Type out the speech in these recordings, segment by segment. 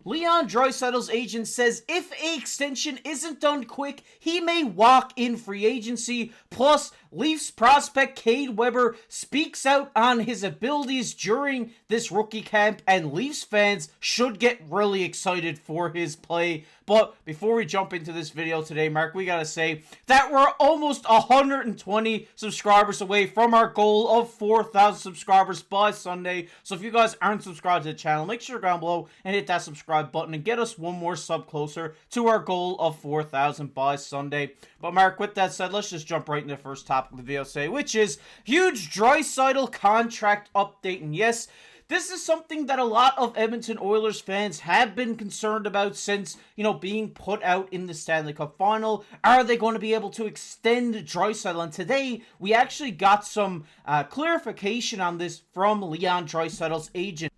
Leon Draisaitl's agent says if a extension isn't done quick, he may walk in free agency. Plus, Leafs prospect Cade Wbber speaks out on his abilities during this rookie camp, and Leafs fans should get really excited for his play. But before we jump into this video today, Mark, we gotta say that we're almost 120 subscribers away from our goal of 4,000 subscribers by Sunday. So if you guys aren't subscribed to the channel, make sure to go down below and hit that subscribe button and get us one more sub closer to our goal of 4,000 by Sunday. But Mark, with that said, let's just jump right into the first topic of the video today, which is huge Draisaitl contract update. And yes, this is something that a lot of Edmonton Oilers fans have been concerned about since, being put out in the Stanley Cup final. Are they going to be able to extend Draisaitl? And today, we actually got some clarification on this from Leon Draisaitl's agent.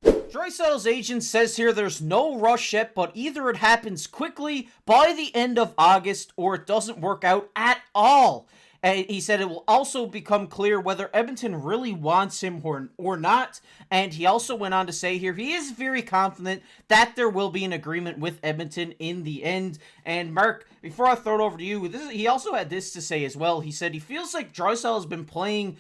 Draisaitl's agent says here there's no rush yet, but either it happens quickly by the end of August or it doesn't work out at all. And he said it will also become clear whether Edmonton really wants him or not. And he also went on to say here he is very confident that there will be an agreement with Edmonton in the end. And Mark, before I throw it over to you, he also had this to say as well. He said he feels like Draisaitl has been playing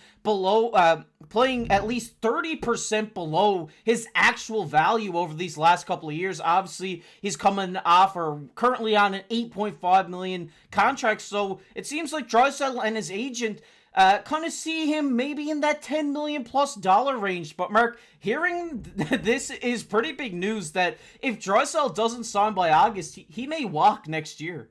at least 30% below his actual value over these last couple of years. Obviously, he's coming off or currently on an $8.5 million contract. So it seems like Draisaitl and his agent kind of see him maybe in that $10 million plus range. But Mark, hearing this is pretty big news that if Draisaitl doesn't sign by August, he may walk next year.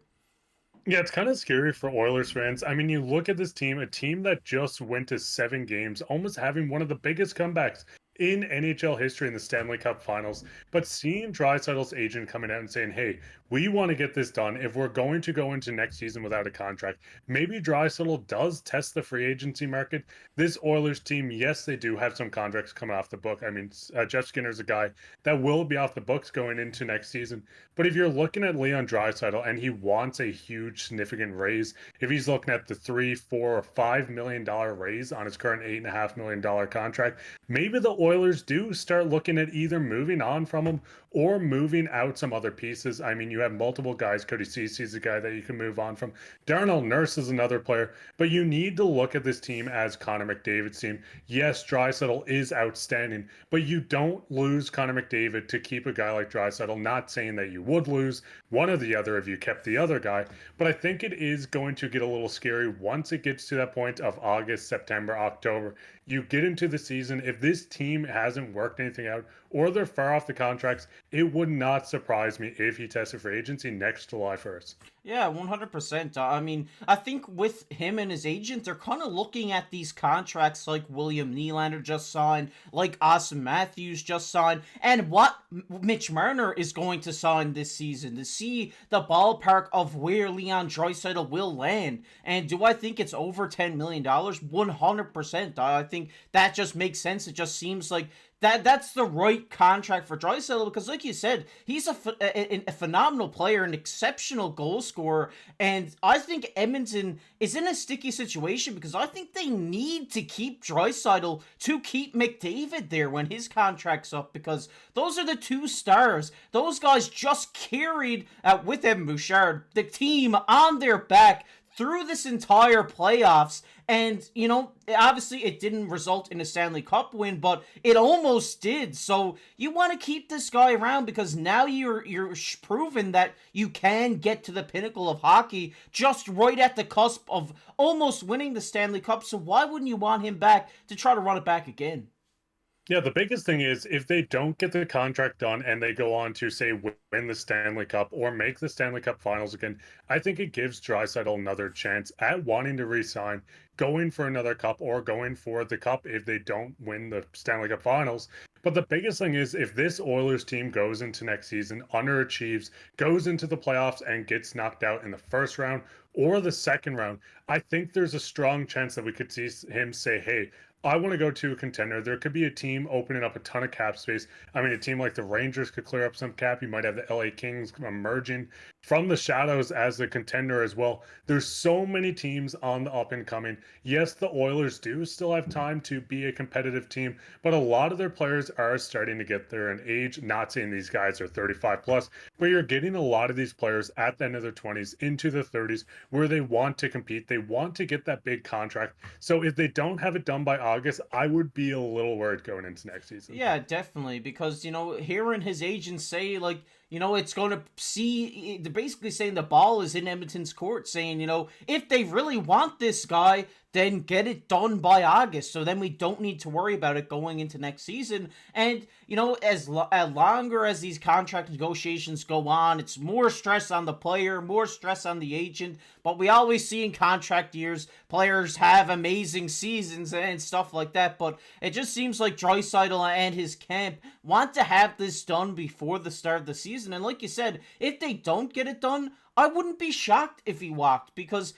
Yeah, it's kind of scary for Oilers fans. I mean, you look at this team, a team that just went to 7 games, almost having one of the biggest comebacks in NHL history in the Stanley Cup Finals, but seeing Draisaitl's agent coming out and saying, hey, we want to get this done. If we're going to go into next season without a contract, maybe Draisaitl does test the free agency market. This Oilers team, yes, they do have some contracts coming off the book. I mean, Jeff Skinner's a guy that will be off the books going into next season. But if you're looking at Leon Draisaitl and he wants a huge, significant raise, if he's looking at the $3, $4, or $5 million raise on his current $8.5 million contract, maybe the Oilers do start looking at either moving on from him or moving out some other pieces. I mean, you have multiple guys. Cody Ceci's a guy that you can move on from. Darnell Nurse is another player. But you need to look at this team as Connor McDavid's team. Yes, Draisaitl is outstanding, but you don't lose Connor McDavid to keep a guy like Draisaitl. Not saying that you would lose one or the other if you kept the other guy, but I think it is going to get a little scary once it gets to that point of August, September, October. You get into the season, if this team hasn't worked anything out or they're far off the contracts, it would not surprise me if he tested for agency next July 1st. Yeah, 100%. I mean, I think with him and his agent, they're kind of looking at these contracts like William Nylander just signed, like Auston Matthews just signed, and what Mitch Marner is going to sign this season to see the ballpark of where Leon Draisaitl will land. And do I think it's over $10 million? 100%. I think that just makes sense. It just seems like that's the right contract for Draisaitl because, like you said, he's a phenomenal player, an exceptional goal scorer, and I think Edmonton is in a sticky situation because I think they need to keep Draisaitl to keep McDavid there when his contract's up because those are the two stars. Those guys just carried, with Evan Bouchard, the team on their back through this entire playoffs. And, obviously it didn't result in a Stanley Cup win, but it almost did. So you want to keep this guy around because now you're proven that you can get to the pinnacle of hockey just right at the cusp of almost winning the Stanley Cup. So why wouldn't you want him back to try to run it back again? Yeah, the biggest thing is if they don't get the contract done and they go on to, say, win the Stanley Cup or make the Stanley Cup Finals again, I think it gives Draisaitl another chance at wanting to re-sign, going for another cup or going for the cup if they don't win the Stanley Cup Finals. But the biggest thing is if this Oilers team goes into next season, underachieves, goes into the playoffs and gets knocked out in the first round or the second round, I think there's a strong chance that we could see him say, hey, I want to go to a contender. There could be a team opening up a ton of cap space. I mean, a team like the Rangers could clear up some cap. You might have the LA Kings emerging from the shadows as a contender as well. There's so many teams on the up and coming. Yes, the Oilers do still have time to be a competitive team, but a lot of their players are starting to get there in age. Not saying these guys are 35 plus, but you're getting a lot of these players at the end of their 20s into their 30s where they want to compete. They want to get that big contract. So if they don't have it done by August, I would be a little worried going into next season. Yeah, definitely. Because, hearing his agent say, like, it's going to see, they're basically saying the ball is in Edmonton's court, saying, if they really want this guy, then get it done by August. So then we don't need to worry about it going into next season. And, as longer as these contract negotiations go on, it's more stress on the player, more stress on the agent. But we always see in contract years, players have amazing seasons and stuff like that. But it just seems like Draisaitl and his camp want to have this done before the start of the season. And like you said, if they don't get it done, I wouldn't be shocked if he walked because,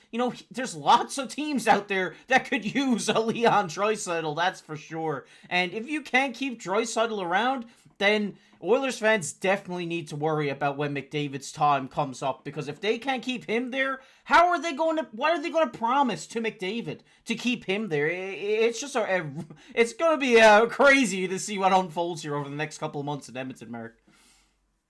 there's lots of teams out there that could use a Leon Draisaitl, that's for sure. And if you can't keep Draisaitl around, then Oilers fans definitely need to worry about when McDavid's time comes up, because if they can't keep him there, what are they going to promise to McDavid to keep him there? It's just it's going to be crazy to see what unfolds here over the next couple of months in Edmonton, Mark.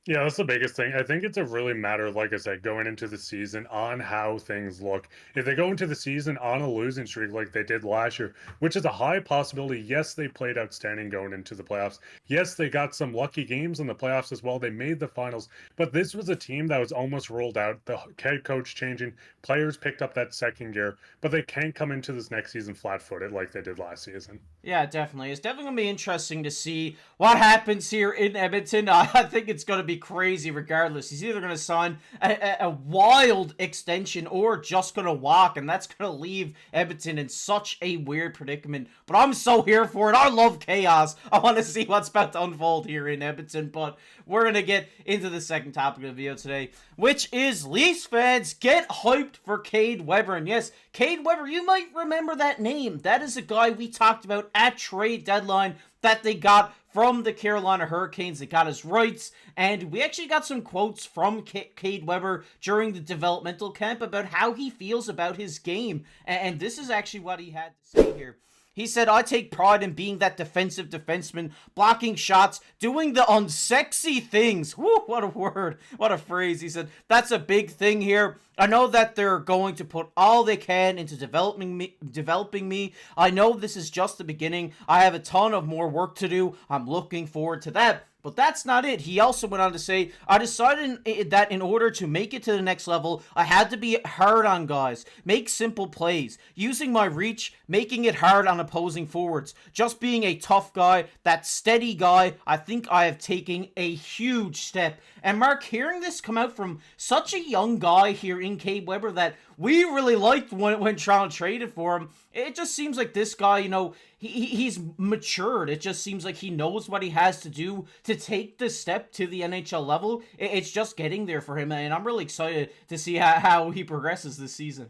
Yeah, that's the biggest thing. I think it's a really matter, like I said, going into the season on how things look. If they go into the season on a losing streak like they did last year, which is a high possibility, yes, they played outstanding going into the playoffs. Yes, they got some lucky games in the playoffs as well. They made the finals, but this was a team that was almost ruled out. The head coach changing, players picked up that second gear, but they can't come into this next season flat-footed like they did last season. Yeah, definitely. It's definitely going to be interesting to see what happens here in Edmonton. I think it's going to be crazy regardless. He's either going to sign a wild extension or just going to walk, and that's going to leave Edmonton in such a weird predicament. But I'm so here for it. I love chaos. I want to see what's about to unfold here in Edmonton. But we're going to get into the second topic of the video today, which is Leafs fans get hyped for Cade Wbber. And yes, Cade Wbber, you might remember that name. That is a guy we talked about at trade deadline that they got from the Carolina Hurricanes. They got his rights, and we actually got some quotes from Cade Wbber during the developmental camp about how he feels about his game, and this is actually what he had to say here. He said, "I take pride in being that defensive defenseman, blocking shots, doing the unsexy things." Woo, what a word. What a phrase. He said, "That's a big thing here. I know that they're going to put all they can into developing me. I know this is just the beginning. I have a ton of more work to do. I'm looking forward to that." But that's not it. He also went on to say, "I decided that in order to make it to the next level, I had to be hard on guys, make simple plays, using my reach, making it hard on opposing forwards, just being a tough guy, that steady guy. I think I have taken a huge step." And Mark, hearing this come out from such a young guy here in Cade Wbber that we really liked when Toronto traded for him, it just seems like this guy, he's matured. It just seems like he knows what he has to do to take the step to the NHL level. It's just getting there for him, and I'm really excited to see how he progresses this season.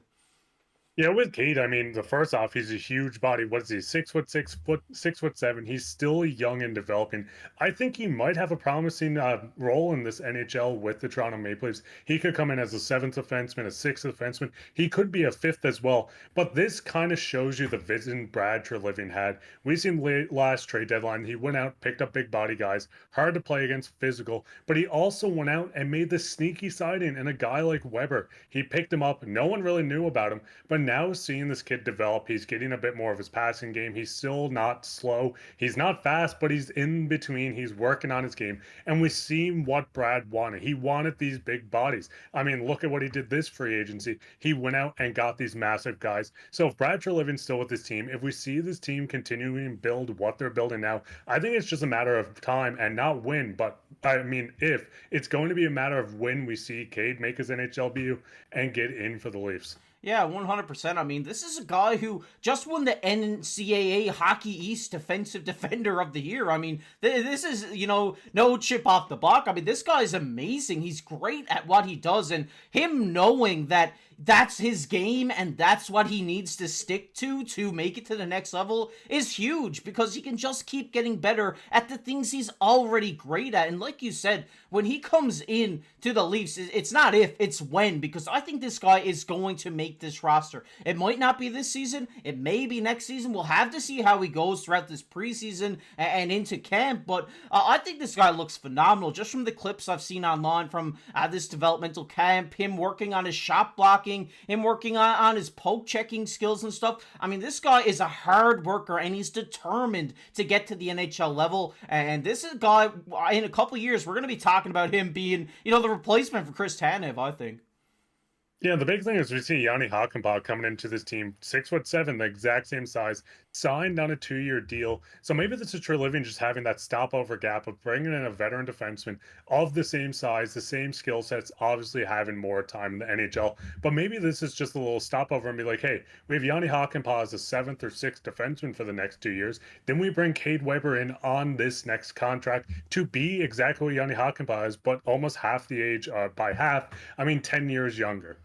Yeah, with Cade, I mean, the first off, he's a huge body. What is he? 6'7". He's still young and developing. I think he might have a promising role in this NHL with the Toronto Maple Leafs. He could come in as a seventh defenseman, a sixth defenseman. He could be a fifth as well. But this kind of shows you the vision Brad Treliving had. We seen last trade deadline. He went out, picked up big body guys, hard to play against, physical. But he also went out and made this sneaky signing in a guy like Wbber. He picked him up. No one really knew about him, but now seeing this kid develop, he's getting a bit more of his passing game. He's still not slow. He's not fast, but he's in between. He's working on his game. And we see what Brad wanted. He wanted these big bodies. I mean, look at what he did this free agency. He went out and got these massive guys. So if Brad Treliving's still with this team, if we see this team continuing to build what they're building now, I think it's just a matter of time and not when, but I mean, if it's going to be a matter of when we see Cade make his NHL debut and get in for the Leafs. Yeah, 100%. I mean, this is a guy who just won the NCAA Hockey East Defensive Defender of the Year. I mean, this is, no chip off the block. I mean, this guy is amazing. He's great at what he does. And him knowing that, that's his game and that's what he needs to stick to make it to the next level is huge, because he can just keep getting better at the things he's already great at. And like you said, when he comes in to the Leafs, it's not if, it's when, because I think this guy is going to make this roster. It might not be this season, it may be next season. We'll have to see how he goes throughout this preseason and into camp, but I think this guy looks phenomenal just from the clips I've seen online from this developmental camp, him working on his shot blocking, him working on his poke checking skills and stuff. I mean, this guy is a hard worker and he's determined to get to the NHL level, and this is a guy, in a couple years, we're going to be talking about him being, the replacement for Chris Tanev, I think. Yeah, the big thing is we see Yanni Hakanpää coming into this team, 6'7", the exact same size, signed on a 2-year deal. So maybe this is Treliving just having that stopover gap of bringing in a veteran defenseman of the same size, the same skill sets, obviously having more time in the NHL. But maybe this is just a little stopover and be like, hey, we have Yanni Hakanpää as a 7th or 6th defenseman for the next 2 years. Then we bring Cade Wbber in on this next contract to be exactly what Yanni Hakanpää is, but almost half the age, by half, 10 years younger.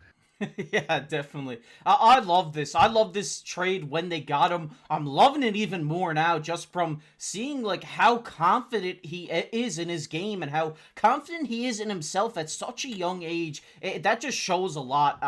Yeah, definitely. I love this. I love this trade when they got him. I'm loving it even more now just from seeing like how confident he is in his game and how confident he is in himself at such a young age. That just shows a lot.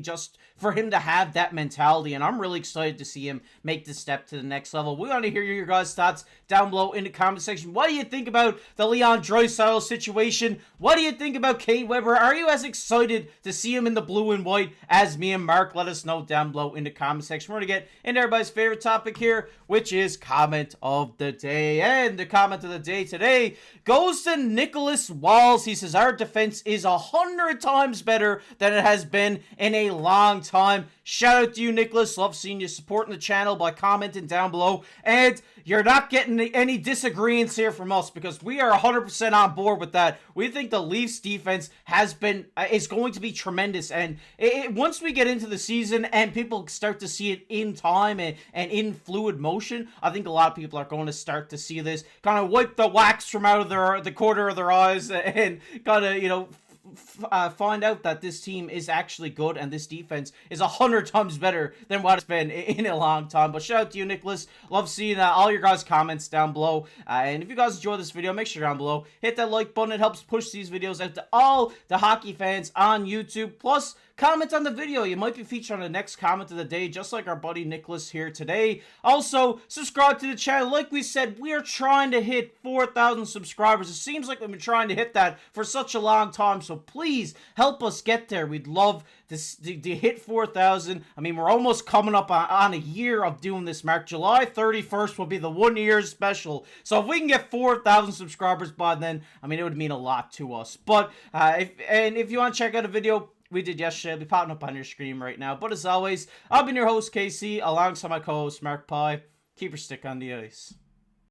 Just for him to have that mentality, and I'm really excited to see him make the step to the next level. We want to hear your guys' thoughts down below in the comment section. What do you think about the Leon Draisaitl situation? What do you think about Cade Wbber? Are you as excited to see him in the blue and white as me and Mark? Let us know down below in the comment section. We're going to get into everybody's favorite topic here, which is comment of the day. And the comment of the day today goes to Nicholas Walls. He says, our defense is 100 times better than it has been in a long time. Shout out to you, Nicholas. Love seeing you supporting the channel by commenting down below. And you're not getting any disagreements here from us, because we are 100% on board with that. We think the Leafs defense is going to be tremendous. And once we get into the season and people start to see it in time and in fluid motion, I think a lot of people are going to start to see this, kind of wipe the wax from out of the corner of their eyes and kind of, find out that this team is actually good and this defense is 100 times better than what it's been in a long time. But shout out to you, Nicholas. Love seeing all your guys' comments down below. And if you guys enjoy this video, make sure down below hit that like button. It helps push these videos out to all the hockey fans on YouTube. Plus, comment on the video. You might be featured on the next comment of the day, just like our buddy Nicholas here today. Also, subscribe to the channel. Like we said, we are trying to hit 4,000 subscribers. It seems like we've been trying to hit that for such a long time, so please help us get there. We'd love to hit 4,000. We're almost coming up on a year of doing this, Mark. July 31st will be the 1 year special. So if we can get 4,000 subscribers by then, it would mean a lot to us. But if you want to check out a video we did yesterday, it'll be popping up on your screen right now. But as always, I've been your host, KC, alongside my co-host, Mark Pye. Keep your stick on the ice.